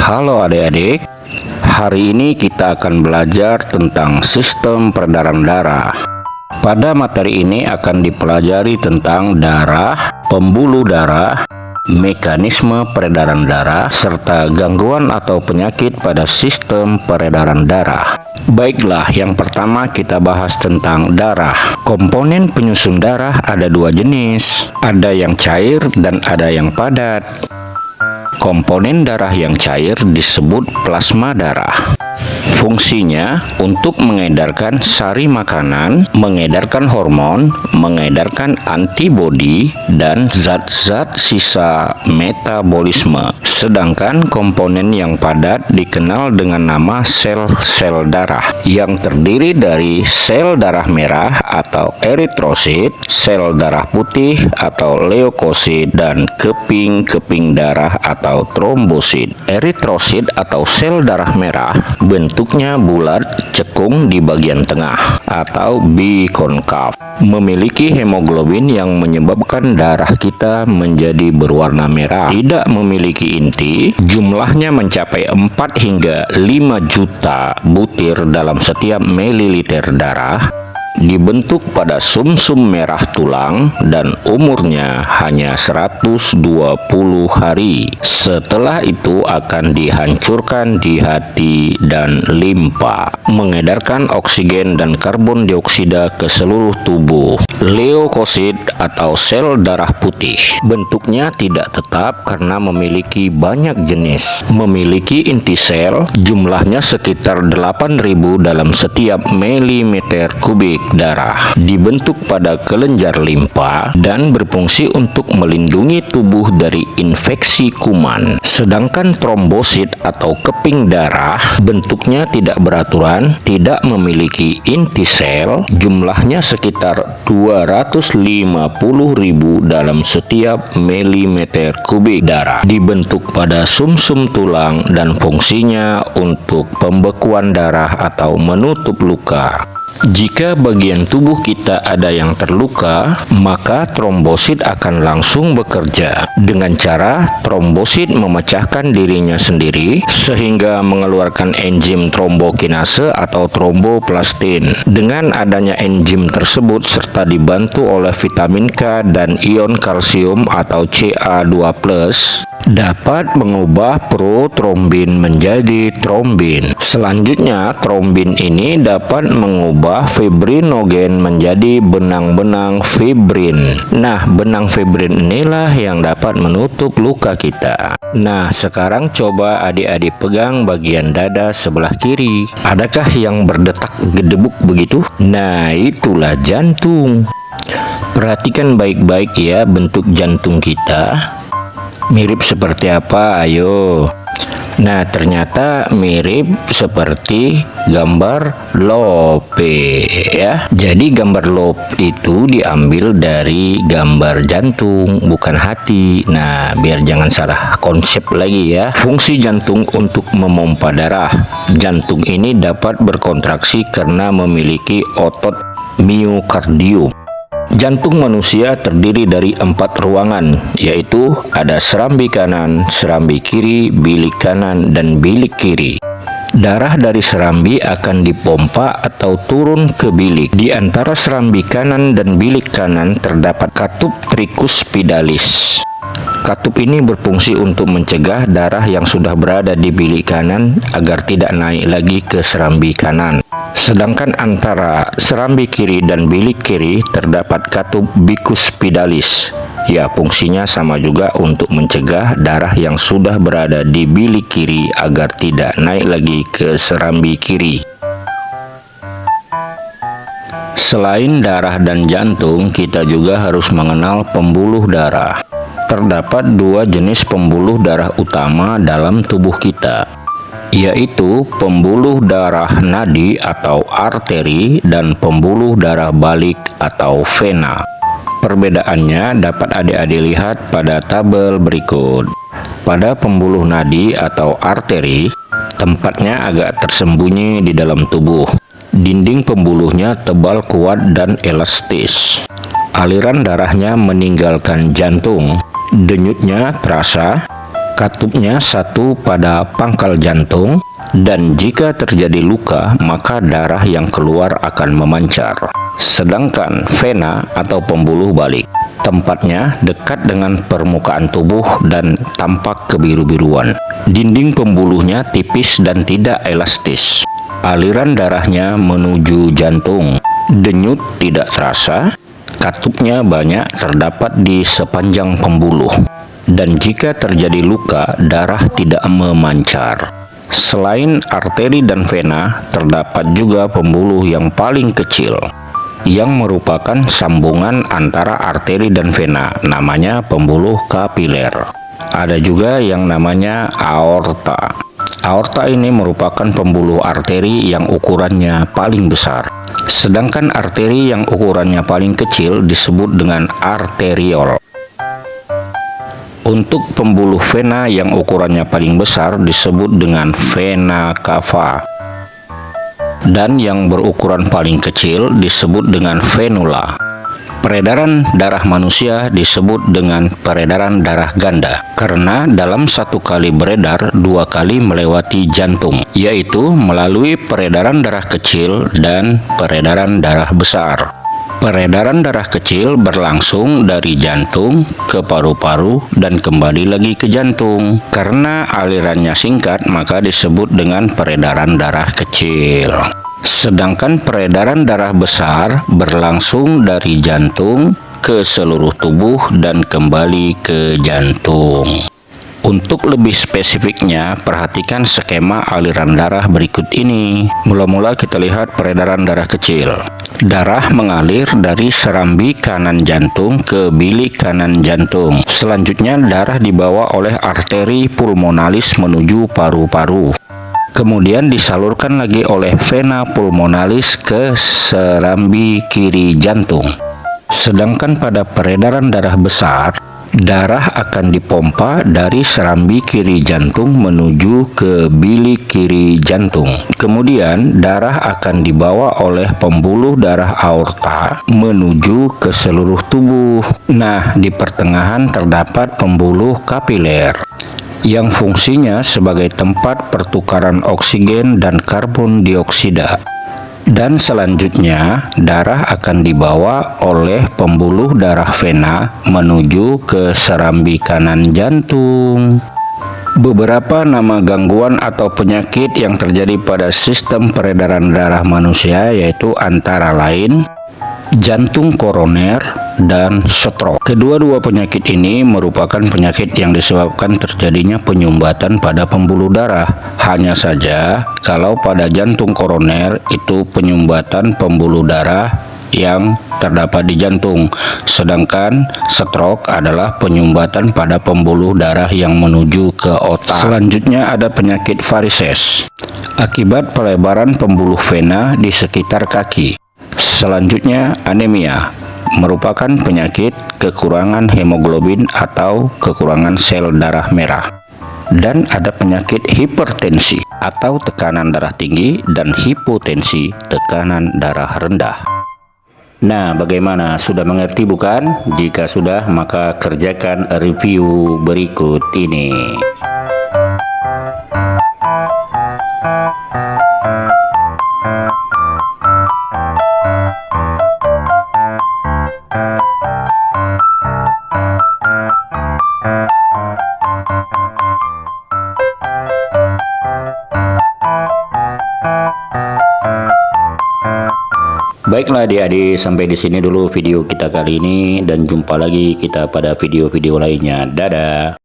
Halo adik-adik, hari ini kita akan belajar tentang sistem peredaran darah. Pada materi ini akan dipelajari tentang darah, pembuluh darah, mekanisme peredaran darah, serta gangguan atau penyakit pada sistem peredaran darah. Baiklah, yang pertama kita bahas tentang darah. Komponen penyusun darah ada dua jenis, ada yang cair dan ada yang padat. Komponen darah yang cair disebut plasma darah. Fungsinya untuk mengedarkan sari makanan, mengedarkan hormon, mengedarkan antibodi, dan zat-zat sisa metabolisme. Sedangkan komponen yang padat dikenal dengan nama sel-sel darah, yang terdiri dari sel darah merah atau eritrosit, sel darah putih atau leukosit, dan keping-keping darah atau trombosit. Eritrosit atau sel darah merah bentuknya bulat, cekung di bagian tengah atau bikonkav. Memiliki hemoglobin yang menyebabkan darah kita menjadi berwarna merah. Tidak memiliki inti, jumlahnya mencapai 4 hingga 5 juta butir dalam setiap mililiter darah. Dibentuk pada sumsum merah tulang dan umurnya hanya 120 hari. Setelah itu akan dihancurkan di hati dan limpa, mengedarkan oksigen dan karbon dioksida ke seluruh tubuh. Leukosit atau sel darah putih bentuknya tidak tetap karena memiliki banyak jenis. Memiliki inti sel, jumlahnya sekitar 8.000 dalam setiap milimeter kubik darah. Dibentuk pada kelenjar limpa dan berfungsi untuk melindungi tubuh dari infeksi kuman. Sedangkan trombosit atau keping darah bentuknya tidak beraturan, tidak memiliki inti sel, jumlahnya sekitar 250.000 dalam setiap milimeter kubik darah. Dibentuk pada sumsum tulang dan fungsinya untuk pembekuan darah atau menutup luka. Jika bagian tubuh kita ada yang terluka, maka trombosit akan langsung bekerja. Dengan cara trombosit memecahkan dirinya sendiri sehingga mengeluarkan enzim trombokinase atau tromboplastin. Dengan adanya enzim tersebut serta dibantu oleh vitamin K dan ion kalsium atau Ca2+, dapat mengubah protrombin menjadi trombin. Selanjutnya, trombin ini dapat mengubah fibrinogen menjadi benang-benang fibrin. Nah, benang fibrin inilah yang dapat menutup luka kita. Nah, sekarang coba adik-adik pegang bagian dada sebelah kiri. Adakah yang berdetak gedebuk begitu? Nah, itulah jantung. Perhatikan baik-baik ya bentuk jantung kita. Mirip seperti apa? Ayo. Nah, ternyata mirip seperti gambar lope ya. Jadi gambar lope itu diambil dari gambar jantung, bukan hati. Nah, biar jangan salah konsep lagi ya. Fungsi jantung untuk memompa darah. Jantung ini dapat berkontraksi karena memiliki otot miokardium. Jantung manusia terdiri dari 4 ruangan, yaitu ada serambi kanan, serambi kiri, bilik kanan, dan bilik kiri. Darah dari serambi akan dipompa atau turun ke bilik. Di antara serambi kanan dan bilik kanan terdapat katup tricuspidalis. Katup ini berfungsi untuk mencegah darah yang sudah berada di bilik kanan agar tidak naik lagi ke serambi kanan. Sedangkan antara serambi kiri dan bilik kiri terdapat katup bicuspidalis. Ya, fungsinya sama juga untuk mencegah darah yang sudah berada di bilik kiri agar tidak naik lagi ke serambi kiri. Selain darah dan jantung, kita juga harus mengenal pembuluh darah. Terdapat 2 jenis pembuluh darah utama dalam tubuh kita, yaitu pembuluh darah nadi atau arteri dan pembuluh darah balik atau vena. Perbedaannya dapat adik-adik lihat pada tabel berikut. Pada pembuluh nadi atau arteri, tempatnya agak tersembunyi di dalam tubuh. Dinding pembuluhnya tebal, kuat, dan elastis. Aliran darahnya meninggalkan jantung. Denyutnya terasa, Katupnya 1 pada pangkal jantung, dan jika terjadi luka maka darah yang keluar akan memancar. Sedangkan vena atau pembuluh balik, tempatnya dekat dengan permukaan tubuh dan tampak kebiru-biruan. Dinding pembuluhnya tipis dan tidak elastis. Aliran darahnya menuju jantung. Denyut tidak terasa. Katupnya banyak terdapat di sepanjang pembuluh. Dan jika terjadi luka, darah tidak memancar. Selain arteri dan vena, terdapat juga pembuluh yang paling kecil, yang merupakan sambungan antara arteri dan vena, namanya pembuluh kapiler. Ada juga yang namanya aorta. Aorta ini merupakan pembuluh arteri yang ukurannya paling besar. Sedangkan arteri yang ukurannya paling kecil disebut dengan arteriol. Untuk pembuluh vena yang ukurannya paling besar disebut dengan vena cava. Dan yang berukuran paling kecil disebut dengan venula. Peredaran darah manusia disebut dengan peredaran darah ganda, karena dalam 1 kali beredar 2 kali melewati jantung, yaitu melalui peredaran darah kecil dan peredaran darah besar. Peredaran darah kecil berlangsung dari jantung ke paru-paru dan kembali lagi ke jantung. Karena alirannya singkat, maka disebut dengan peredaran darah kecil. Sedangkan peredaran darah besar berlangsung dari jantung ke seluruh tubuh dan kembali ke jantung. Untuk lebih spesifiknya, perhatikan skema aliran darah berikut ini. Mula-mula kita lihat peredaran darah kecil. Darah mengalir dari serambi kanan jantung ke bilik kanan jantung. Selanjutnya darah dibawa oleh arteri pulmonalis menuju paru-paru. Kemudian disalurkan lagi oleh vena pulmonalis ke serambi kiri jantung. Sedangkan pada peredaran darah besar, darah akan dipompa dari serambi kiri jantung menuju ke bilik kiri jantung. Kemudian darah akan dibawa oleh pembuluh darah aorta menuju ke seluruh tubuh. Nah, di pertengahan terdapat pembuluh kapiler yang fungsinya sebagai tempat pertukaran oksigen dan karbon dioksida. Dan selanjutnya, darah akan dibawa oleh pembuluh darah vena menuju ke serambi kanan jantung. Beberapa nama gangguan atau penyakit yang terjadi pada sistem peredaran darah manusia yaitu antara lain jantung koroner dan stroke. Kedua-dua penyakit ini merupakan penyakit yang disebabkan terjadinya penyumbatan pada pembuluh darah. Hanya saja kalau pada jantung koroner itu penyumbatan pembuluh darah yang terdapat di jantung, sedangkan stroke adalah penyumbatan pada pembuluh darah yang menuju ke otak. Selanjutnya ada penyakit varises akibat pelebaran pembuluh vena di sekitar kaki. Selanjutnya anemia, merupakan penyakit kekurangan hemoglobin atau kekurangan sel darah merah. Dan ada penyakit hipertensi atau tekanan darah tinggi dan hipotensi tekanan darah rendah. Nah, bagaimana? Sudah mengerti bukan? Jika sudah, maka kerjakan review berikut ini. Baiklah adik-adik, sampai di sini dulu video kita kali ini dan jumpa lagi kita pada video-video lainnya. Dadah.